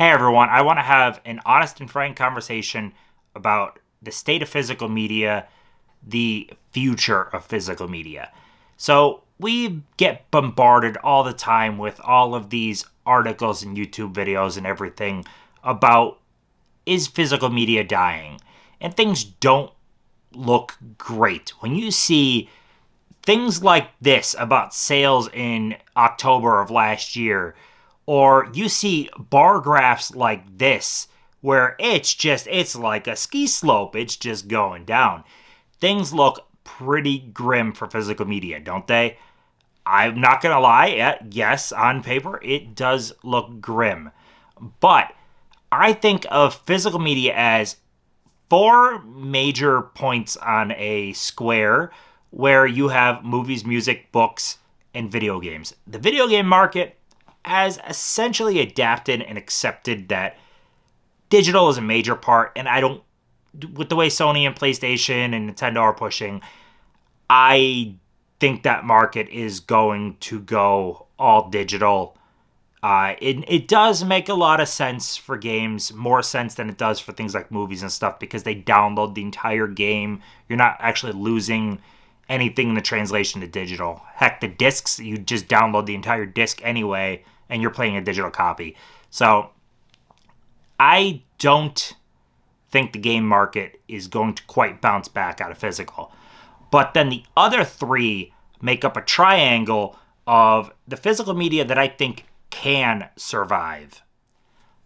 Hey everyone, I want to have an honest and frank conversation about the state of physical media, the future of physical media. So, we get bombarded all the time with all of these articles and YouTube videos and everything about is physical media dying? And things don't look great. When you see things like this about sales in October of last year, or you see bar graphs like this where it's like a ski slope, it's just going down. Things look pretty grim for physical media, don't they? I'm not gonna lie, yes, on paper it does look grim. But I think of physical media as four major points on a square where you have movies, music, books, and video games. The video game market has essentially adapted and accepted that digital is a major part, and I don't, with the way Sony and PlayStation and Nintendo are pushing, I think that market is going to go all digital. It does make a lot of sense for games, more sense than it does for things like movies and stuff, because they download the entire game. You're not actually losing anything in the translation to digital. Heck, the discs, you just download the entire disc anyway, and you're playing a digital copy. So, I don't think the game market is going to quite bounce back out of physical. But then the other three make up a triangle of the physical media that I think can survive.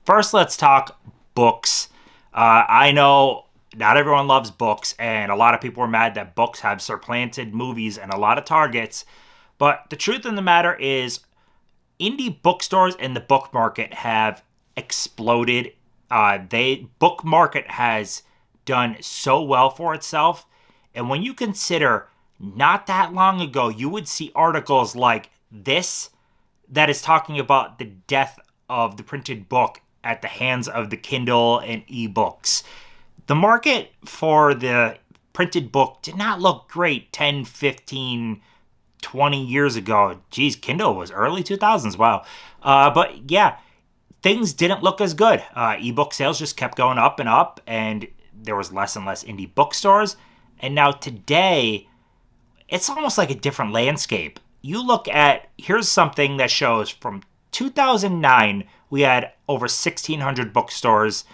First, let's talk books. I know not everyone loves books, and a lot of people are mad that books have supplanted movies and a lot of targets. But the truth of the matter is, indie bookstores and the book market have exploded. Book market has done so well for itself. And when you consider not that long ago, you would see articles like this that is talking about the death of the printed book at the hands of the Kindle and ebooks. The market for the printed book did not look great 10, 15, 20 years ago. Geez, Kindle was early 2000s. Wow. But yeah, things didn't look as good. Ebook sales just kept going up and up, and there was less and less indie bookstores. And now today, it's almost like a different landscape. You look at, here's something that shows from 2009, we had over 1,600 bookstores,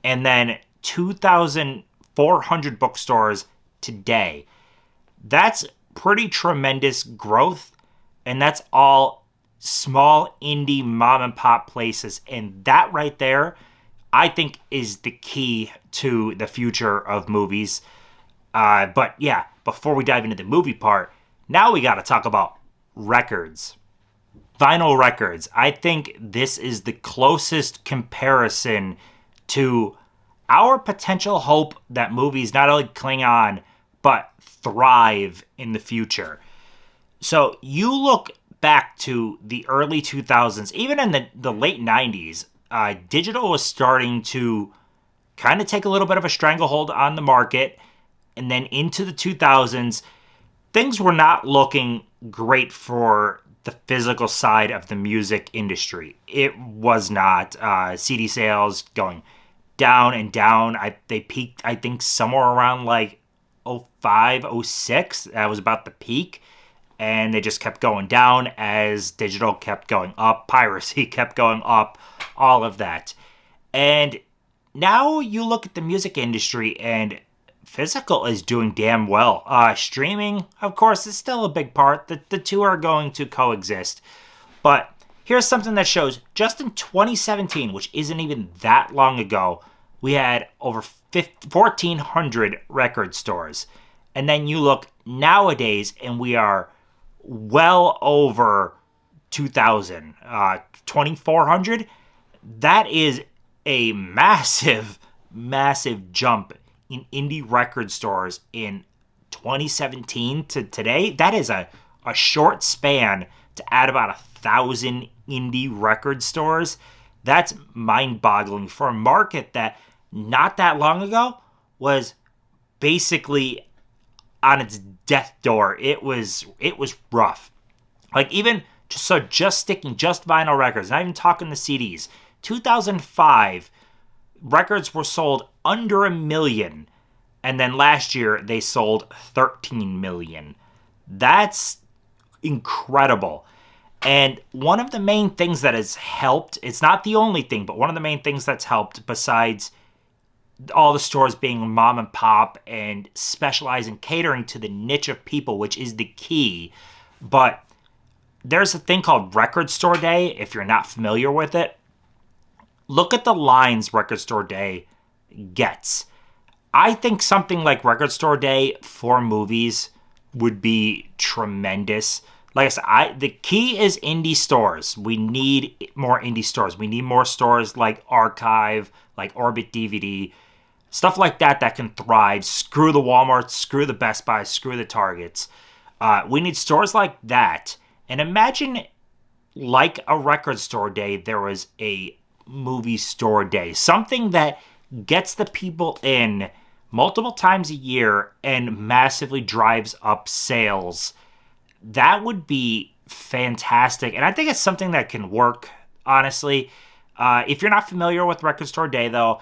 and then 2,400 bookstores today. That's pretty tremendous growth, and that's all small indie mom and pop places. And that right there, I think, is the key to the future of movies. But yeah, before we dive into the movie part, now we got to talk about records. Vinyl records. I think this is the closest comparison to our potential hope that movies not only cling on, but thrive in the future. So you look back to the early 2000s, even in the late 90s, digital was starting to kind of take a little bit of a stranglehold on the market. And then into the 2000s, things were not looking great for the physical side of the music industry. It was not. CD sales going down and down. They peaked, I think, somewhere around like 05, 06. That was about the peak. And they just kept going down as digital kept going up, piracy kept going up, all of that. And now you look at the music industry and physical is doing damn well. Streaming, of course, is still a big part. The two are going to coexist. But here's something that shows just in 2017, which isn't even that long ago, we had over 1,400 record stores. And then you look nowadays, and we are well over 2,000, 2,400. That is a massive, massive jump in indie record stores in 2017 to today. That is a short span to add about 1,000 indie record stores. That's mind-boggling for a market that not that long ago was basically on its death door. It was rough. Like, even just sticking just vinyl records, not even talking the CDs, 2005, records were sold under 1 million. And then last year, they sold 13 million. That's incredible. And one of the main things that has helped, it's not the only thing, but one of the main things that's helped, besides all the stores being mom and pop and specializing catering to the niche of people, which is the key. But there's a thing called Record Store Day, if you're not familiar with it. Look at the lines Record Store Day gets. I think something like Record Store Day for movies would be tremendous. Like I said, the key is indie stores. We need more indie stores. We need more stores like Archive, like Orbit DVD, stuff like that that can thrive. Screw the Walmarts, screw the Best Buys, screw the Targets. We need stores like that. And imagine, like a Record Store Day, there was a movie store day. Something that gets the people in multiple times a year and massively drives up sales. That would be fantastic. And I think it's something that can work, honestly. If you're not familiar with Record Store Day, though,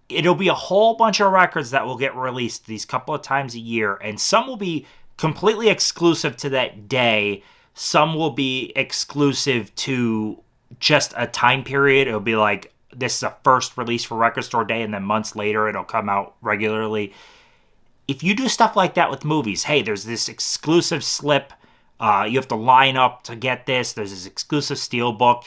it'll be a whole bunch of records that will get released these couple of times a year. And some will be completely exclusive to that day. Some will be exclusive to just a time period. It'll be like, this is a first release for Record Store Day, and then months later it'll come out regularly. If you do stuff like that with movies, hey, there's this exclusive slip. You have to line up to get this. There's this exclusive steelbook.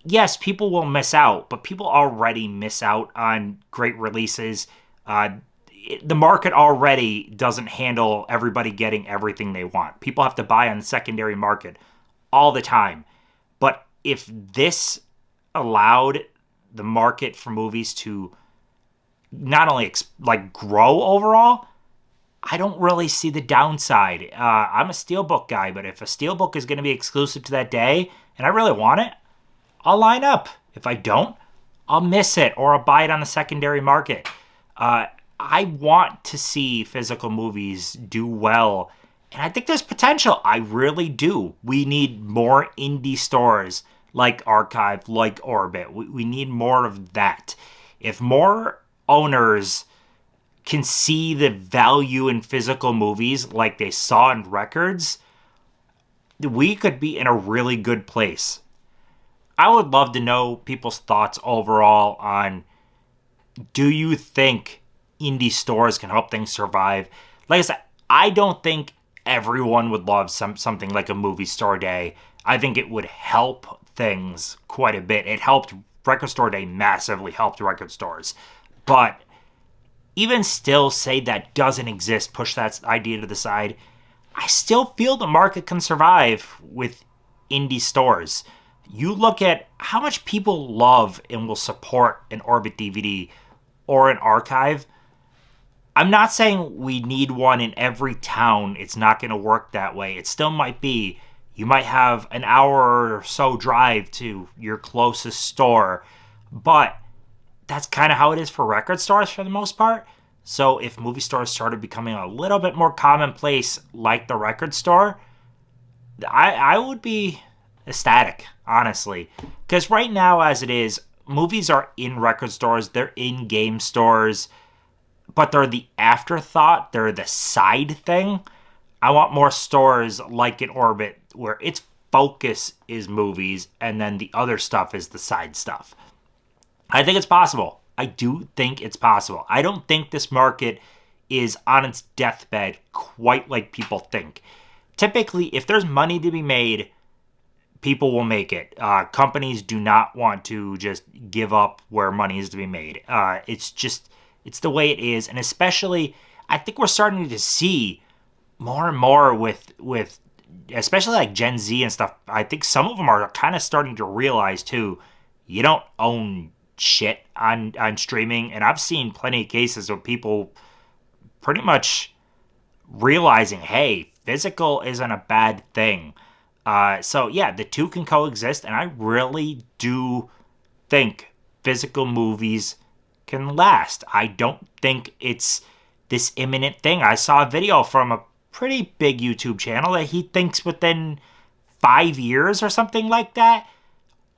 Yes, people will miss out, but people already miss out on great releases. The market already doesn't handle everybody getting everything they want. People have to buy on the secondary market all the time. But if this allowed the market for movies to not only grow overall, I don't really see the downside. I'm a steelbook guy, but if a steelbook is going to be exclusive to that day and I really want it, I'll line up. If I don't, I'll miss it or I'll buy it on the secondary market. I want to see physical movies do well, and I think there's potential. I really do. We need more indie stores like Archive, like Orbit. We need more of that. If more owners can see the value in physical movies like they saw in records, we could be in a really good place. I would love to know people's thoughts overall on, do you think indie stores can help things survive? Like I said, I don't think everyone would love something like a movie store day. I think it would help things quite a bit. It helped Record Store Day massively, helped record stores. But even still, say that doesn't exist, push that idea to the side, I still feel the market can survive with indie stores. You look at how much people love and will support an Orbit DVD or an Archive. I'm not saying we need one in every town. It's not going to work that way. It still might be. You might have an hour or so drive to your closest store. But that's kind of how it is for record stores for the most part. So if movie stores started becoming a little bit more commonplace like the record store, I would be ecstatic, honestly. Because right now, as it is, movies are in record stores. They're in game stores. But they're the afterthought. They're the side thing. I want more stores like in Orbit where its focus is movies and then the other stuff is the side stuff. I think it's possible. I do think it's possible. I don't think this market is on its deathbed quite like people think. Typically, if there's money to be made, people will make it. Companies do not want to just give up where money is to be made. It's the way it is. And especially, I think we're starting to see more and more with especially like Gen Z and stuff. I think some of them are kind of starting to realize too, you don't own shit on streaming. And I've seen plenty of cases of people pretty much realizing, hey, physical isn't a bad thing. So yeah, the two can coexist. And I really do think physical movies can last. I don't think it's this imminent thing. I saw a video from a pretty big YouTube channel that he thinks within 5 years or something like that,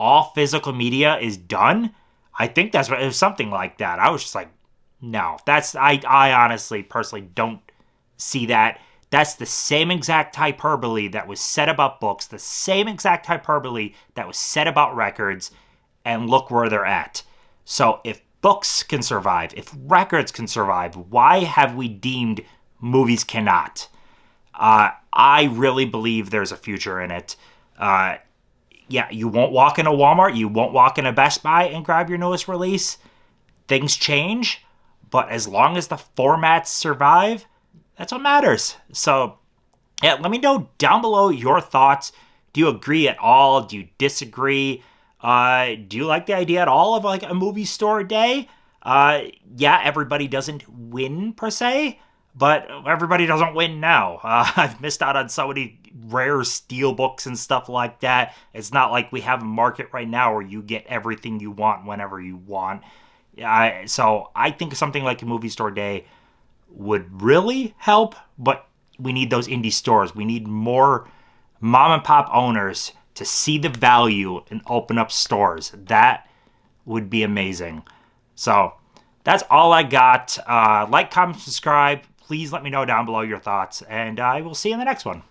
all physical media is done. I think that's what it was, something like that. I was just like, no, I honestly, personally don't see that. That's the same exact hyperbole that was said about books, the same exact hyperbole that was said about records, and look where they're at. So if books can survive, if records can survive, why have we deemed movies cannot? I really believe there's a future in it. Yeah, you won't walk in a Walmart, you won't walk in a Best Buy and grab your newest release. Things change, but as long as the formats survive, that's what matters. So, yeah, let me know down below your thoughts. Do you agree at all? Do you disagree? Do you like the idea at all of like a movie store day? Yeah, everybody doesn't win per se, but everybody doesn't win now. I've missed out on so many rare steel books and stuff like that. It's not like we have a market right now where you get everything you want whenever you want. So I think something like a movie store day would really help, but we need those indie stores. We need more mom and pop owners to see the value and open up stores. That would be amazing. So that's all I got. Like, comment, subscribe. Please let me know down below your thoughts, and I will see you in the next one.